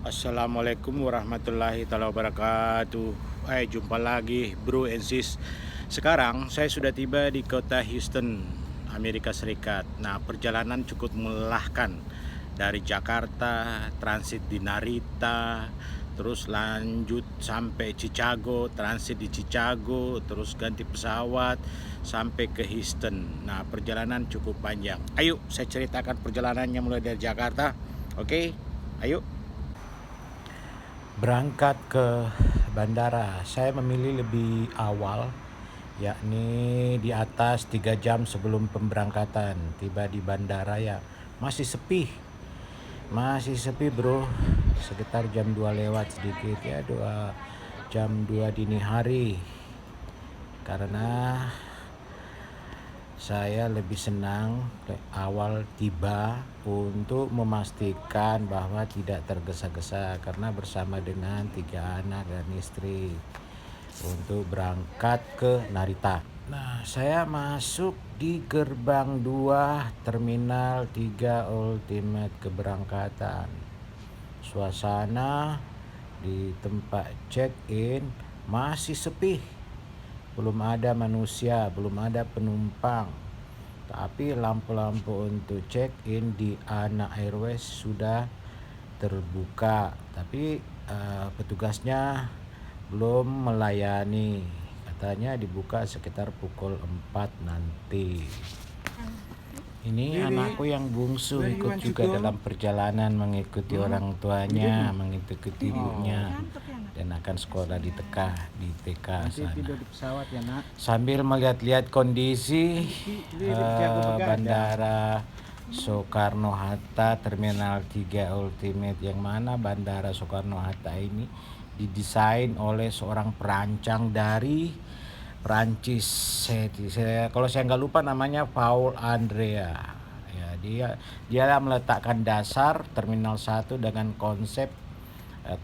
Assalamualaikum warahmatullahi wabarakatuh. Jumpa lagi bro and sis. Sekarang saya sudah tiba di kota Houston, Amerika Serikat. Nah, perjalanan cukup melelahkan. Dari Jakarta, transit di Narita, terus lanjut sampai Chicago, transit di Chicago, terus ganti pesawat sampai ke Houston. Nah, perjalanan cukup panjang. Ayo saya ceritakan perjalanannya mulai dari Jakarta. Oke, ayo. Berangkat ke bandara, saya memilih lebih awal, yakni di atas 3 jam sebelum pemberangkatan. Tiba di bandara ya masih sepi, bro, sekitar jam 2 lewat sedikit ya, jam 2 dini hari. Karena saya lebih senang awal tiba untuk memastikan bahwa tidak tergesa-gesa karena bersama dengan 3 anak dan istri untuk berangkat ke Narita. Nah, saya masuk di gerbang 2 Terminal 3 Ultimate keberangkatan. Suasana di tempat check-in masih sepi. Belum ada manusia, belum ada penumpang. Tapi lampu-lampu untuk check-in di ANA Airways sudah terbuka. Tapi petugasnya belum melayani. Katanya dibuka sekitar pukul 4 nanti. Ini anakku yang bungsu ikut juga dalam perjalanan mengikuti orang tuanya, mengikuti ibunya, dan akan sekolah di TK sana. Sambil melihat-lihat kondisi bandara Soekarno-Hatta Terminal 3 Ultimate, yang mana bandara Soekarno-Hatta ini didesain oleh seorang perancang dari Prancis. Kalau saya nggak lupa namanya Paul Andrea. Ya, dia meletakkan dasar Terminal 1 dengan konsep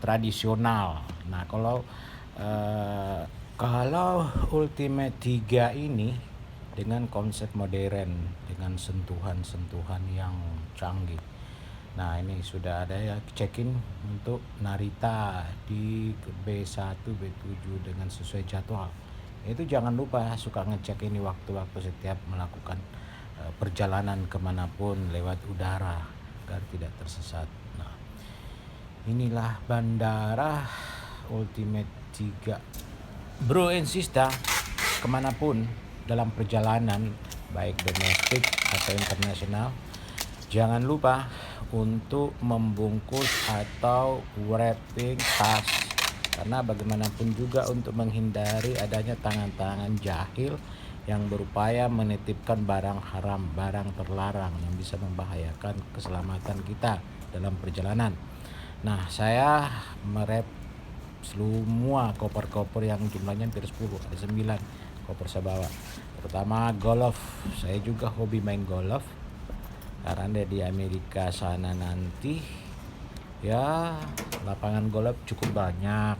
tradisional. Nah, kalau Ultimate 3 ini dengan konsep modern, dengan sentuhan-sentuhan yang canggih. Nah, ini sudah ada ya check-in untuk Narita di B1, B7 dengan sesuai jadwal. Itu jangan lupa suka ngecek ini waktu-waktu setiap melakukan perjalanan kemanapun lewat udara agar tidak tersesat. Nah, inilah bandara Ultimate 3. Bro and sister, kemanapun dalam perjalanan baik domestik atau internasional, jangan lupa untuk membungkus atau wrapping tas, karena bagaimanapun juga untuk menghindari adanya tangan-tangan jahil yang berupaya menitipkan barang haram, barang terlarang yang bisa membahayakan keselamatan kita dalam perjalanan. Nah, saya merep semua koper-koper yang jumlahnya hampir 10, ada 9 koper saya bawa. Pertama golf, saya juga hobi main golf karena di Amerika sana nanti ya lapangan golf cukup banyak.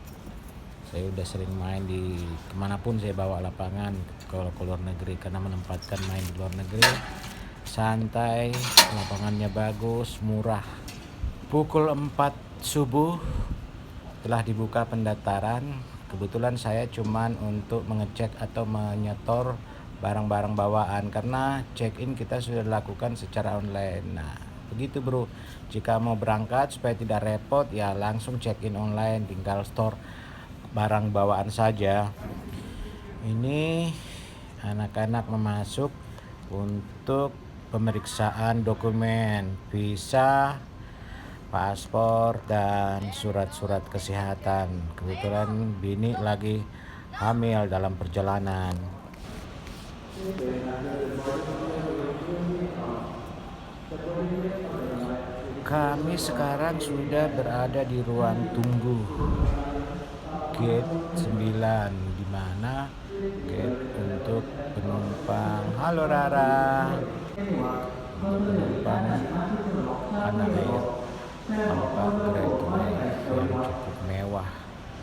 Saya udah sering main di kemanapun saya bawa lapangan, kalau ke luar negeri, karena menempatkan main di luar negeri santai, lapangannya bagus, murah. Pukul 4 subuh telah dibuka pendaftaran. Kebetulan saya cuman untuk mengecek atau menyetor barang-barang bawaan, karena check-in kita sudah dilakukan secara online. Nah, begitu bro, jika mau berangkat supaya tidak repot ya langsung check-in online, tinggal store barang bawaan saja. Ini anak-anak memasuk untuk pemeriksaan dokumen, visa, paspor, dan surat-surat kesehatan. Kebetulan bini lagi hamil dalam perjalanan. Kami sekarang sudah berada di ruang tunggu gate 9, di mana gate untuk penumpang, halo Rara, penumpang anak air, tampak Greatway yang cukup mewah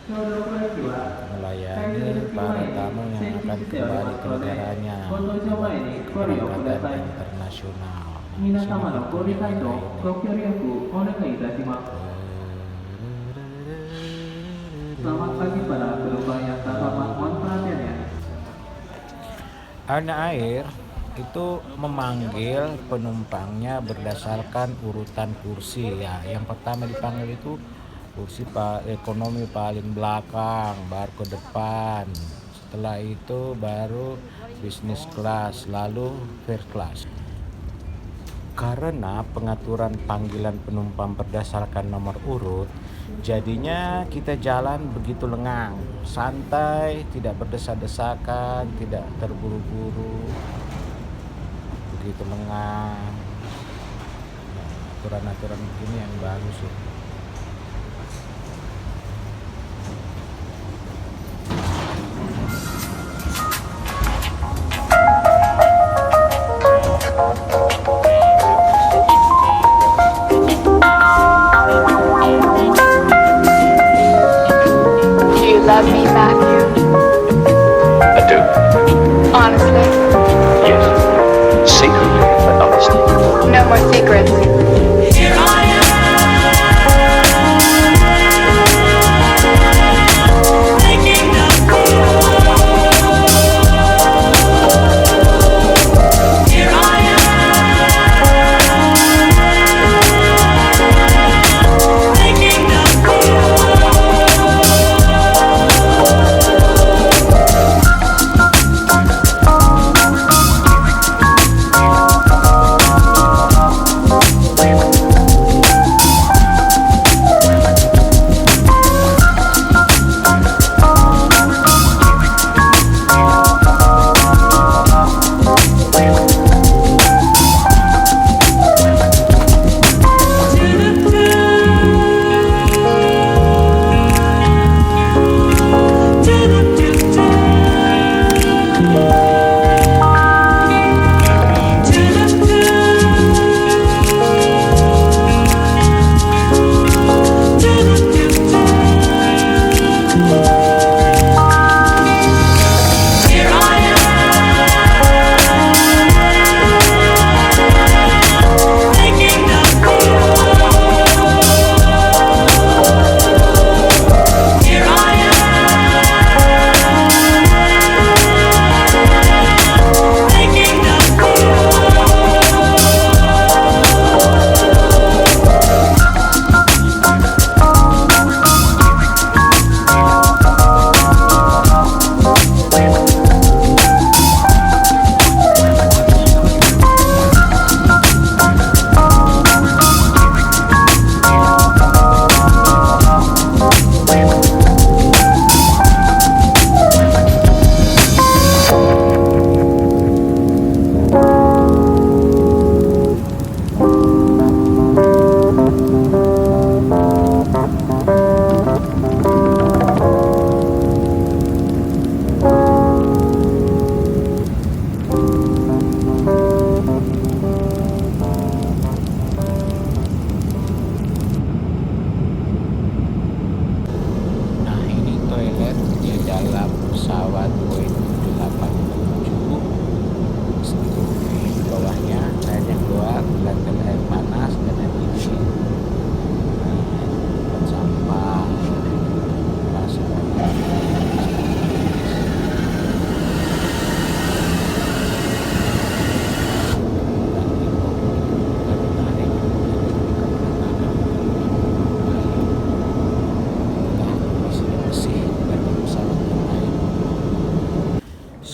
melayani para tamu yang akan kembali ke negaranya keberangkatan internasional. Terus AirNair itu memanggil penumpangnya berdasarkan urutan kursi ya. Yang pertama dipanggil itu kursi ekonomi paling belakang, baru ke depan. Setelah itu baru business class, lalu first class. Karena pengaturan panggilan penumpang berdasarkan nomor urut, jadinya kita jalan begitu lengang, santai, tidak berdesak-desakan, tidak terburu-buru, begitu lengang. Nah, aturan-aturan begini yang bagus ya. Do you love me, Matthew? I do. Honestly? Yes. Secretly, but honestly. No more secrets. Nah, ini toilet di dalam pesawat Boeing 787. Sentuh di bawahnya, airnya keluar, kelihatan air panas dan air dingin. Tempat sampah, pasir.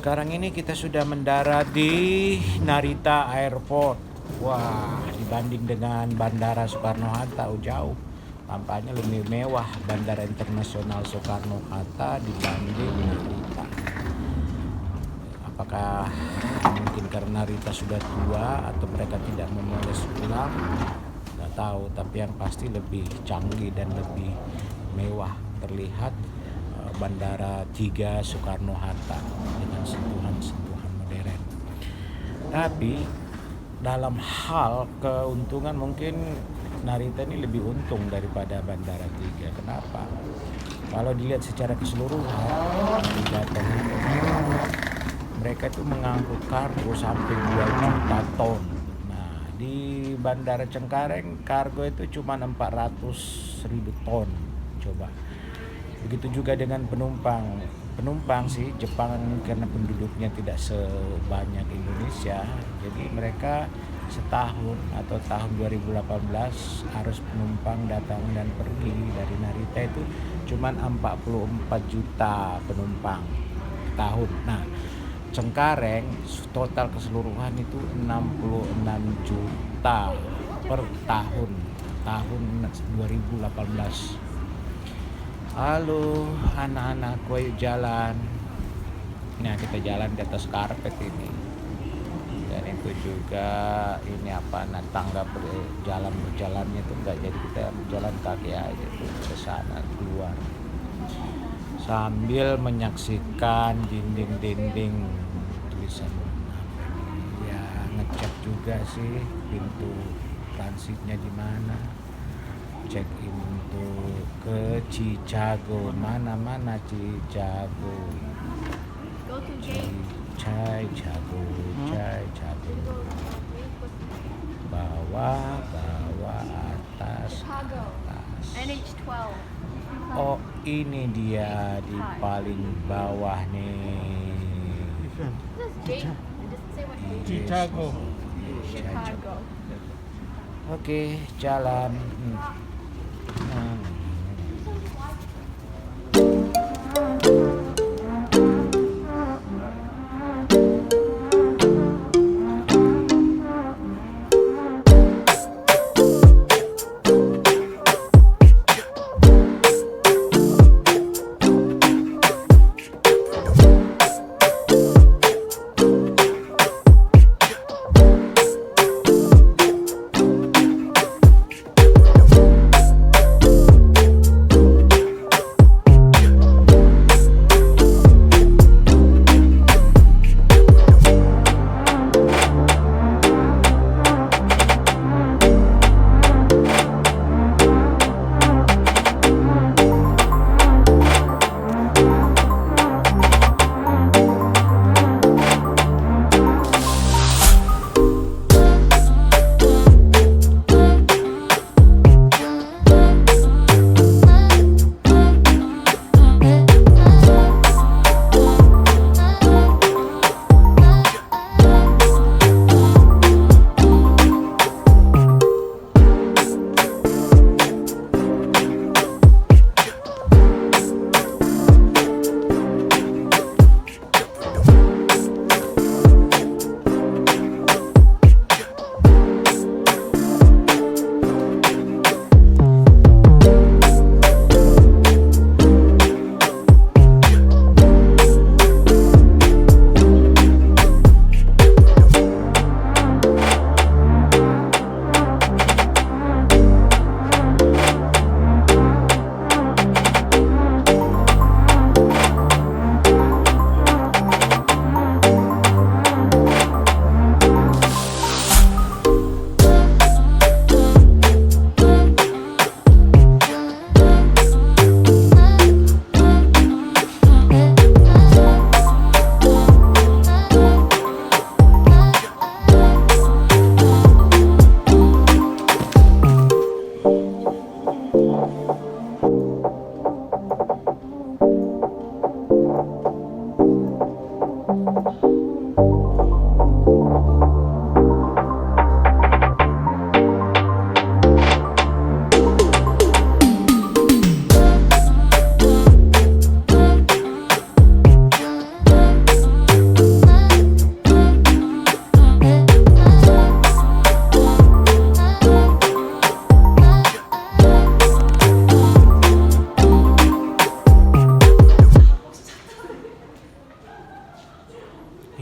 Sekarang ini kita sudah mendarat di Narita Airport. Wah, dibanding dengan Bandara Soekarno-Hatta jauh. Tampaknya lebih mewah Bandara Internasional Soekarno-Hatta dibanding Narita. Apakah mungkin karena Narita sudah tua atau mereka tidak memoles ulang? Nggak tahu, tapi yang pasti lebih canggih dan lebih mewah terlihat Bandara 3 Soekarno-Hatta dengan sentuhan-sentuhan modern. Tapi dalam hal keuntungan mungkin Narita ini lebih untung daripada Bandara 3. Kenapa? Kalau dilihat secara keseluruhan, mereka itu mengangkut kargo sampai 2 juta ton. Nah, di Bandara Cengkareng kargo itu cuma 400.000 ton. Coba. Begitu juga dengan penumpang. penumpang sih. Jepang karena penduduknya tidak sebanyak Indonesia, jadi mereka setahun atau tahun 2018 arus penumpang datang dan pergi dari Narita itu cuman 44 juta penumpang tahun. Nah, Cengkareng total keseluruhan itu 66 juta per tahun 2018. Halo anak-anakku, ayo jalan. Nah, kita jalan di atas karpet ini. Dan itu juga ini apa, nah tangga berjalannya itu enggak, jadi kita jalan kaki aja tuh ke sana keluar sambil menyaksikan dinding-dinding tulisan ya, ngecek juga sih pintu transitnya di mana, check in untuk ke Chicago, mana Chicago, Go to gate. Chicago, bawah atas. NH12. Oh, ini dia di paling bawah nih. This is gate. It doesn't say what gate. Chicago. Chicago. Oke, jalan.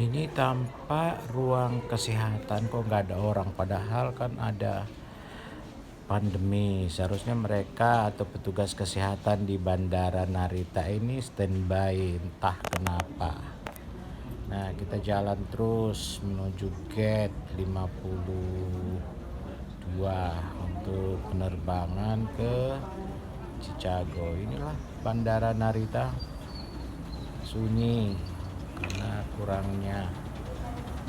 Ini tampak ruang kesehatan, kok nggak ada orang, padahal kan ada pandemi. Seharusnya mereka atau petugas kesehatan di Bandara Narita ini standby, entah kenapa. Nah, kita jalan terus menuju gate 52 untuk penerbangan ke Chicago. Inilah Bandara Narita, sunyi karena kurangnya.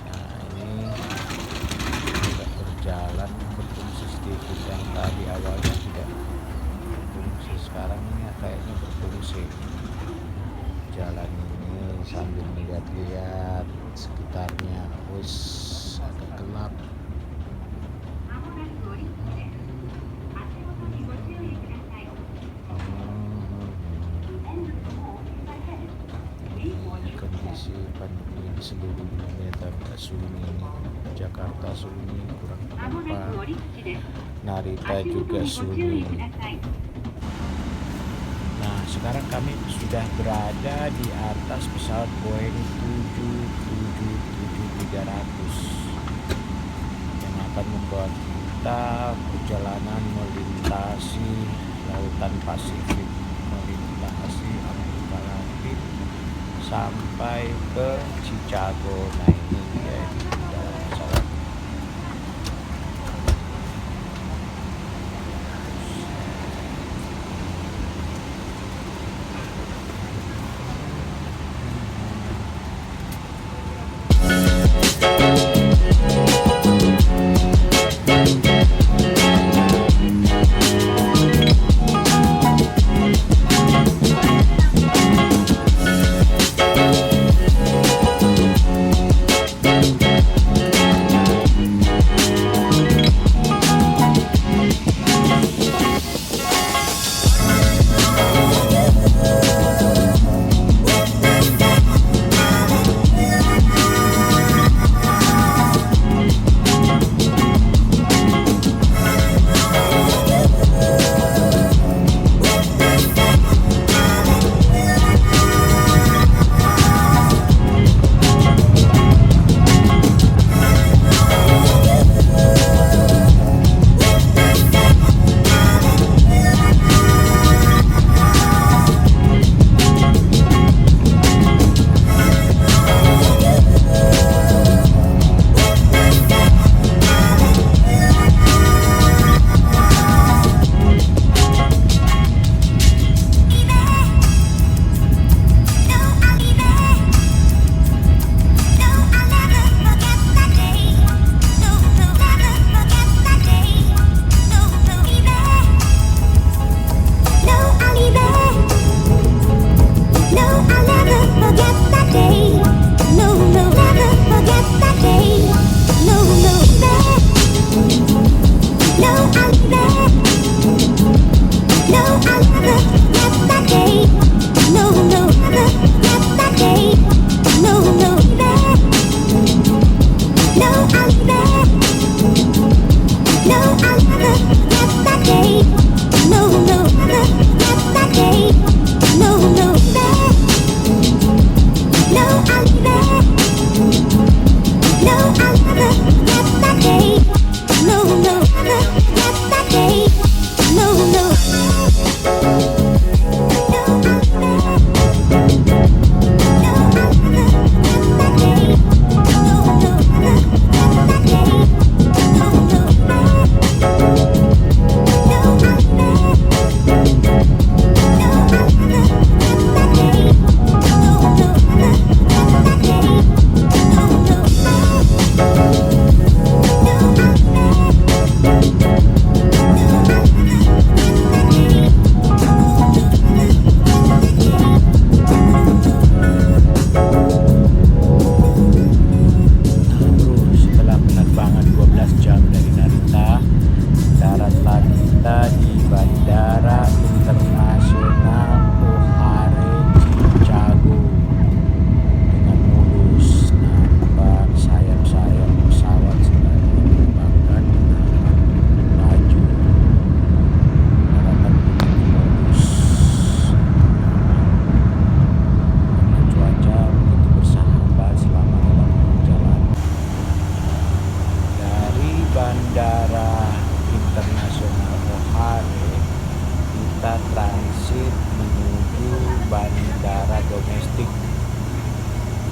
Nah, ini tidak berjalan, berfungsi sedikit. Yang tadi awalnya tidak berfungsi, sekarang ini kayaknya berfungsi jalannya. sambil lihat-lihat sekitarnya. Wis agak gelap. Ini kondisi pandemi di seluruh dunia, tapi sunyi ini. Jakarta sunyi, kurang penumpang. Narita juga sunyi. Nah, sekarang kami sudah berada di atas pesawat Boeing 777-300 yang akan membuat kita perjalanan melintasi lautan Pasifik, melintasi Amerika Latin sampai ke Chicago. Nah, ini dia di dalam pesawat.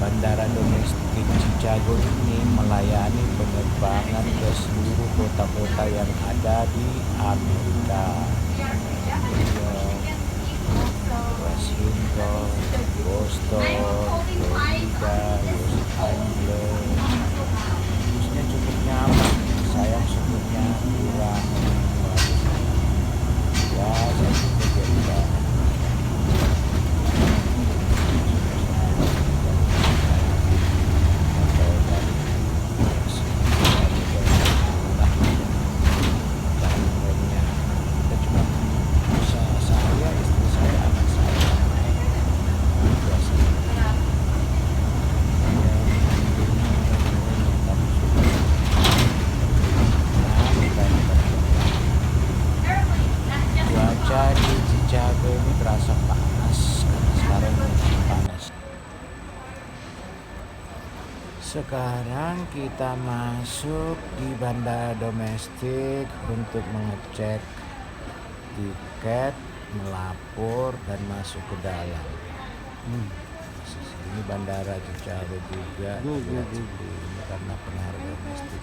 Bandara domestik Chicago ini melayani penerbangan ke seluruh kota-kota yang ada di Amerika. Washington, Boston, Florida, Los Angeles. Busnya cukup nyaman, sayang supirnya kurang bagus. Ya, saya pikir jadi terasa panas karena sekarang musim panas. Sekarang kita masuk di bandara domestik untuk mengecek tiket, melapor dan masuk ke dalam. Ini bandara Chicago juga, lihat ini karena penerbangan domestik.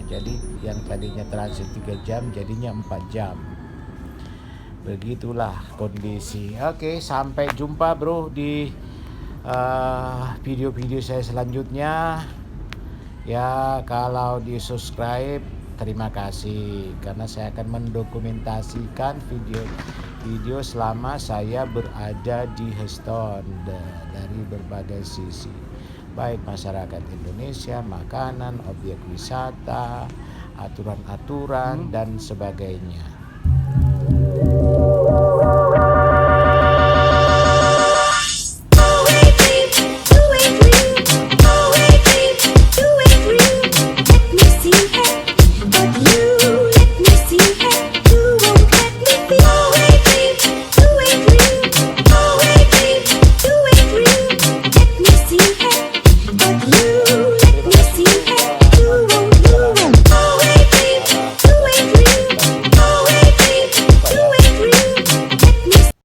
Jadi yang tadinya transit 3 jam jadinya 4 jam. Begitulah kondisi. Oke, sampai jumpa bro di video-video saya selanjutnya. Ya, kalau di subscribe terima kasih karena saya akan mendokumentasikan video selama saya berada di Houston dari berbagai sisi. baik masyarakat Indonesia, makanan, objek wisata, aturan-aturan dan sebagainya.